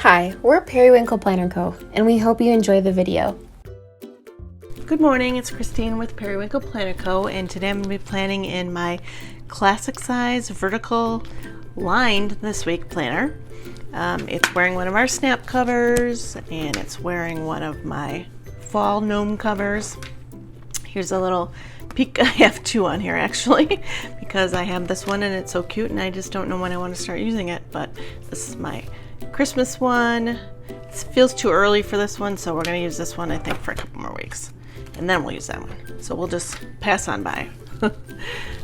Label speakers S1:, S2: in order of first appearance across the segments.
S1: Hi, we're Periwinkle Planner Co., and we hope you enjoy the video.
S2: Good morning, it's Christine with Periwinkle Planner Co., and today I'm going to be planning in my classic size vertical lined this week planner. It's wearing one of our snap covers, and it's wearing one of my fall gnome covers. Here's a little peek. I have two on here actually because I have this one and it's so cute and I just don't know when I want to start using it, but this is my Christmas one. It feels too early for this one, so we're going to use this one I think for a couple more weeks and then we'll use that one. So we'll just pass on by.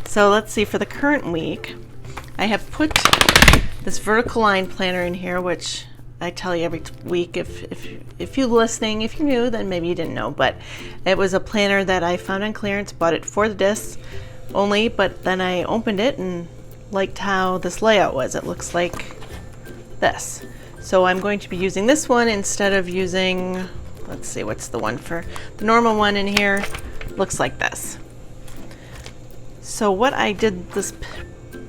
S2: So let's see, for the current week I have put this vertical line planner in here, which I tell you every week. If you're listening, if you knew, then maybe you didn't know, but it was a planner that I found on clearance, bought it for the discs only, but then I opened it and liked how this layout was. It looks like this. So I'm going to be using this one instead of using, let's see, what's the one for the normal one in here? Looks like this. So what I did this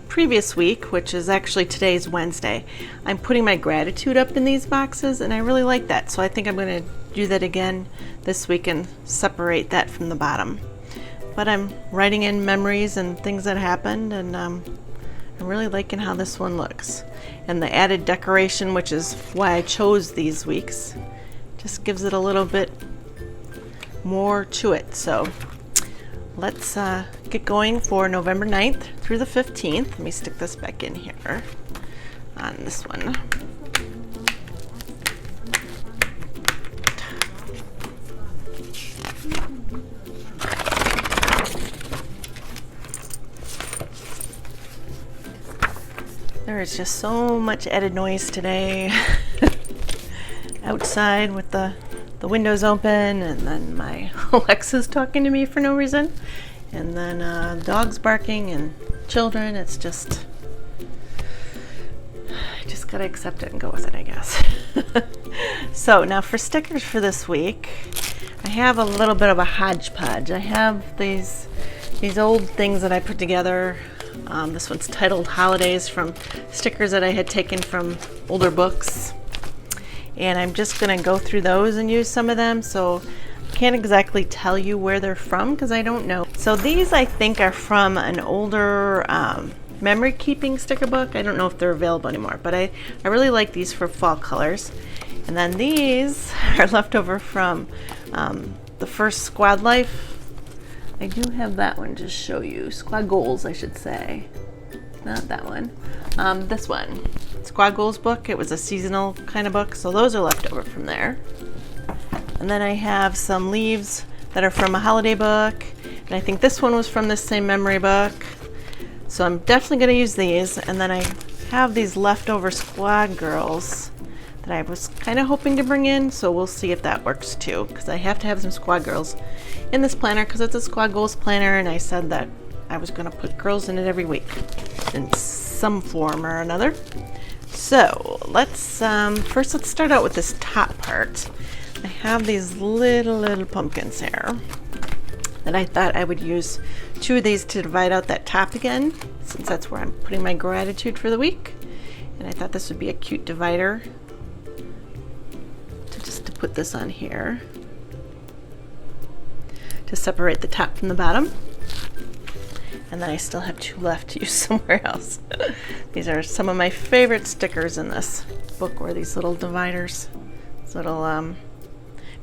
S2: previous week, which is actually today's Wednesday, I'm putting my gratitude up in these boxes and I really like that, so I think I'm going to do that again this week and separate that from the bottom. But I'm writing in memories and things that happened, and I'm really liking how this one looks, and the added decoration, which is why I chose these weeks, just gives it a little bit more to it. So let's get going for November 9th through the 15th. Let me stick this back in here on this one. There is just so much added noise today outside with the windows open, and then my Alexa's talking to me for no reason, and then dogs barking and children. It's just, I just gotta accept it and go with it, I guess. So now for stickers for this week, I have a little bit of a hodgepodge. I have these old things that I put together. This one's titled Holidays, from stickers that I had taken from older books. And I'm just going to go through those and use some of them, so I can't exactly tell you where they're from because I don't know. So these I think are from an older memory keeping sticker book. I don't know if they're available anymore, but I really like these for fall colors. And then these are left over from the first Squad Life. I do have that one to show you. Squad Goals, I should say. Not that one. This one. Squad Goals book. It was a seasonal kind of book, so those are left over from there. And then I have some leaves that are from a holiday book, and I think this one was from this same memory book. So I'm definitely going to use these. And then I have these leftover Squad Girls that I was kind of hoping to bring in, so we'll see if that works too, because I have to have some Squad Girls in this planner because it's a Squad Goals planner, and I said that I was going to put girls in it every week in some form or another. So let's first let's start out with this top part. I have these little pumpkins here that I thought I would use two of these to divide out that top again, since that's where I'm putting my gratitude for the week, and I thought this would be a cute divider to put this on here to separate the top from the bottom. And then I still have two left to use somewhere else. These are some of my favorite stickers in this book, were these little dividers, these little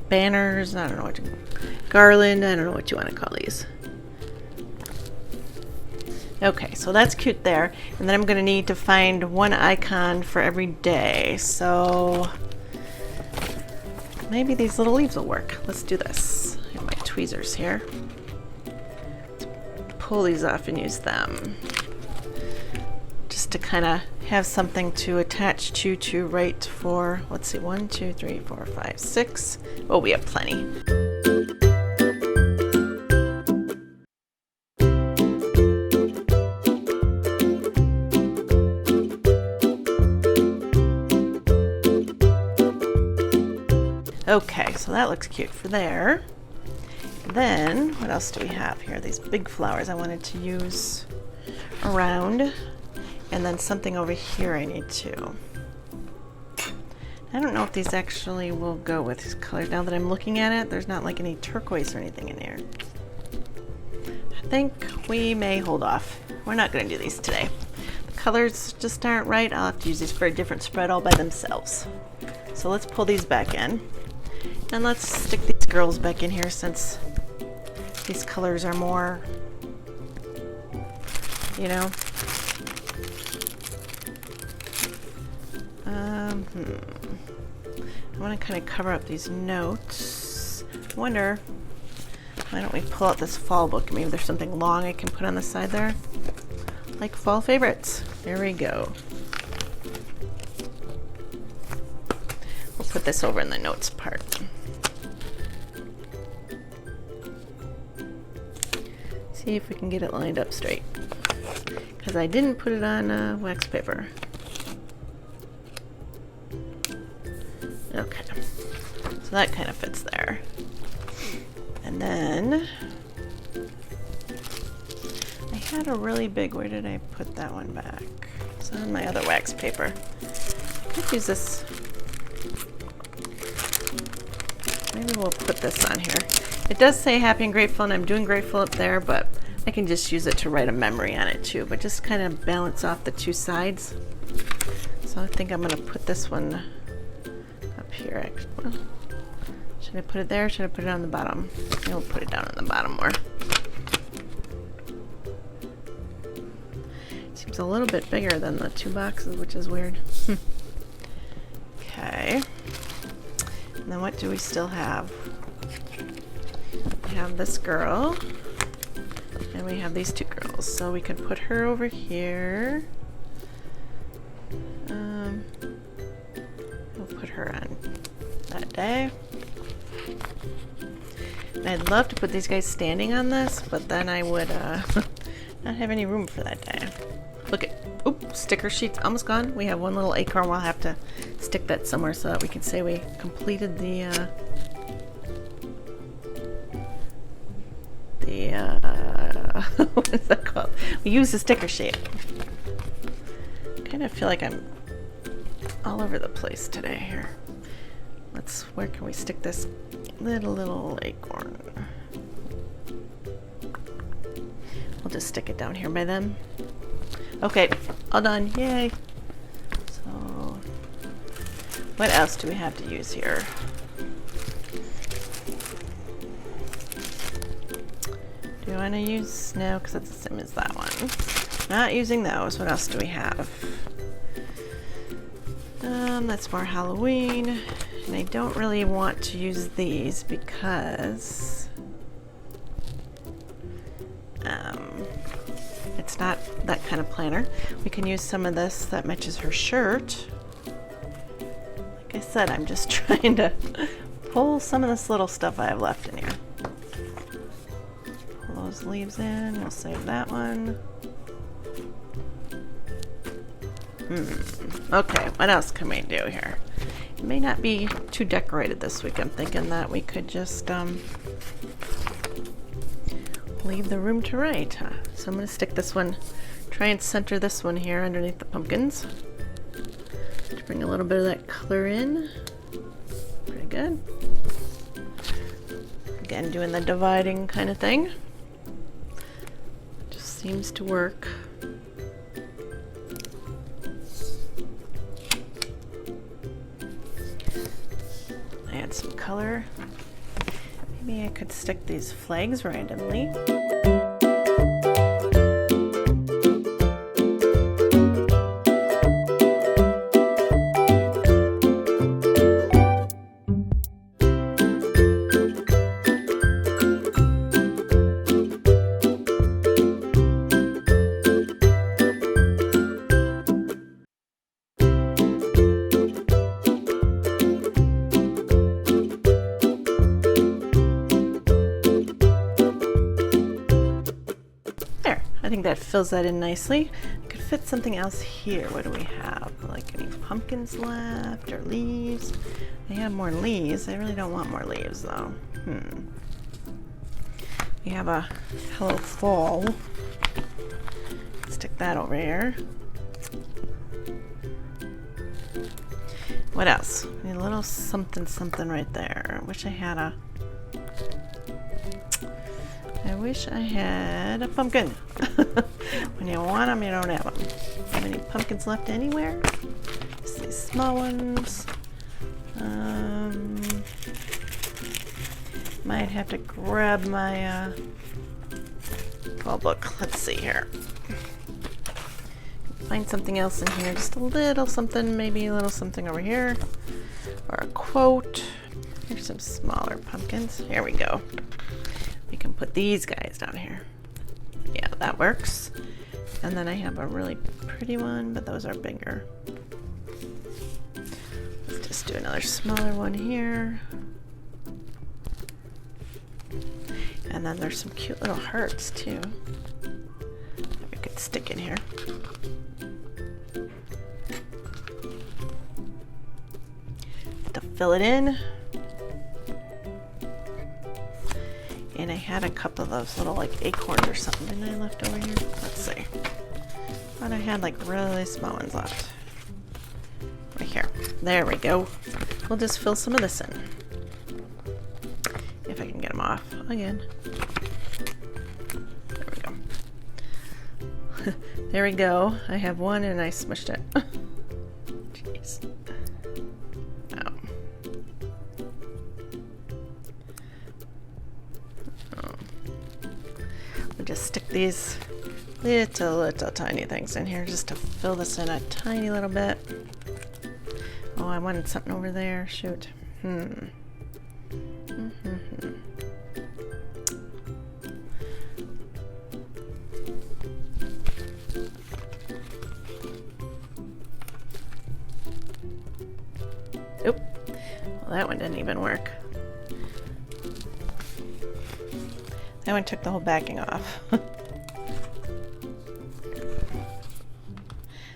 S2: banners, I don't know what garland, I don't know what you want to call these. Okay, so that's cute there. And then I'm going to need to find one icon for every day. So maybe these little leaves will work. Let's do this. I have my tweezers here. Let's pull these off and use them just to kind of have something to attach to write for. Let's see, 1, 2, 3, 4, 5, 6. Oh, we have plenty. Okay, so that looks cute for there. Then, what else do we have here? These big flowers I wanted to use around. And then something over here I need to I don't know if these actually will go with this color. Now that I'm looking at it, there's not like any turquoise or anything in here. I think we may hold off. We're not going to do these today. The colors just aren't right. I'll have to use these for a different spread all by themselves. So let's pull these back in. And let's stick these girls back in here since these colors are more, you know. I want to kind of cover up these notes. I wonder, why don't we pull out this fall book? Maybe there's something long I can put on the side there. Like fall favorites. There we go. We'll put this over in the notes part. See if we can get it lined up straight. Because I didn't put it on wax paper. Okay, so that kind of fits there. And then I had a really big, where did I put that one back? It's on my other wax paper. I could use this. Maybe we'll put this on here. It does say happy and grateful, and I'm doing grateful up there, but I can just use it to write a memory on it too, but just kind of balance off the two sides. So I think I'm going to put this one here. Well, should I put it there? Should I put it on the bottom? I'll put it down on the bottom more. Seems a little bit bigger than the two boxes, which is weird. Okay. And then what do we still have? We have this girl, and we have these two girls. So we could put her over here. We'll put her on that day. And I'd love to put these guys standing on this, but then I would not have any room for that day. Look at, oops, sticker sheets almost gone. We have one little acorn. We'll have to stick that somewhere so that we can say we completed the what is that called? We used the sticker sheet. I kind of feel like I'm all over the place today here. Where can we stick this little acorn? We'll just stick it down here by them. Okay, all done, yay. So, what else do we have to use here? Do you want to use, no, because it's the same as that one. Not using those. What else do we have? That's more Halloween. And I don't really want to use these because it's not that kind of planner. We can use some of this that matches her shirt. Like I said, I'm just trying to pull some of this little stuff I have left in here. Pull those leaves in. We'll save that one. Okay, what else can we do here? It may not be too decorated this week. I'm thinking that we could just leave the room to write. Huh? So I'm going to stick this one, try and center this one here underneath the pumpkins to bring a little bit of that color in. Pretty good. Again, doing the dividing kind of thing. Just seems to work. Add some color. Maybe I could stick these flags randomly. I think that fills that in nicely. I could fit something else here. What do we have? Like any pumpkins left or leaves? I have more leaves. I really don't want more leaves though. We have a Hello Fall. Stick that over here. What else? A little something something right there. I wish I had a pumpkin. When you want them, you don't have them. Have any pumpkins left anywhere? Just these small ones. Might have to grab my oh look, let's see here. Find something else in here, just a little something, maybe a little something over here, or a quote. Here's some smaller pumpkins. Here we go. We can put these guys down here. Yeah, that works. And then I have a really pretty one, but those are bigger. Let's just do another smaller one here. And then there's some cute little hearts too that we could stick in here. To fill it in. And I had a couple of those little like acorns or something, didn't I, left over here? Let's see. Thought I had like really small ones left. Right here. There we go. We'll just fill some of this in. If I can get them off again. There we go. There we go. I have one and I smushed it. Jeez. Just stick these little tiny things in here just to fill this in a tiny little bit. Oh, I wanted something over there. Shoot. Oop. Well, that one didn't even work. That one took the whole backing off.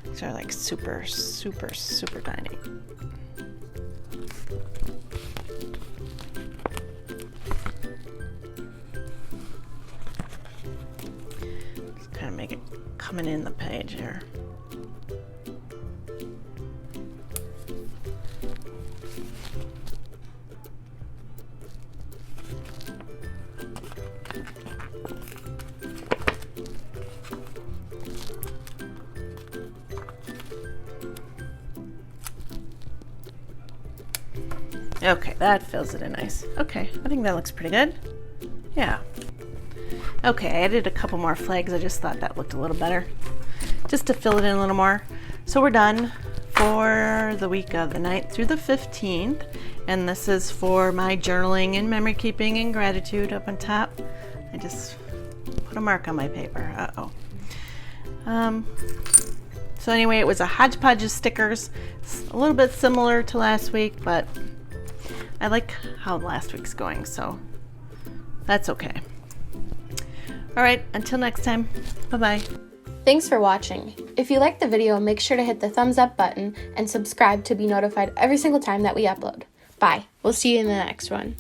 S2: These are like super, super, super tiny. Just kind of make it coming in the page here. Okay, that fills it in nice. Okay, I think that looks pretty good. Yeah. Okay, I added a couple more flags. I just thought that looked a little better. Just to fill it in a little more. So we're done for the week of the 9th through the 15th. And this is for my journaling and memory keeping and gratitude up on top. I just put a mark on my paper. Uh-oh. So anyway, it was a hodgepodge of stickers. It's a little bit similar to last week, but I like how last week's going, so that's okay. All right, until next time, bye-bye.
S1: Thanks for watching. If you liked the video, make sure to hit the thumbs up button and subscribe to be notified every single time that we upload. Bye. We'll see you in the next one.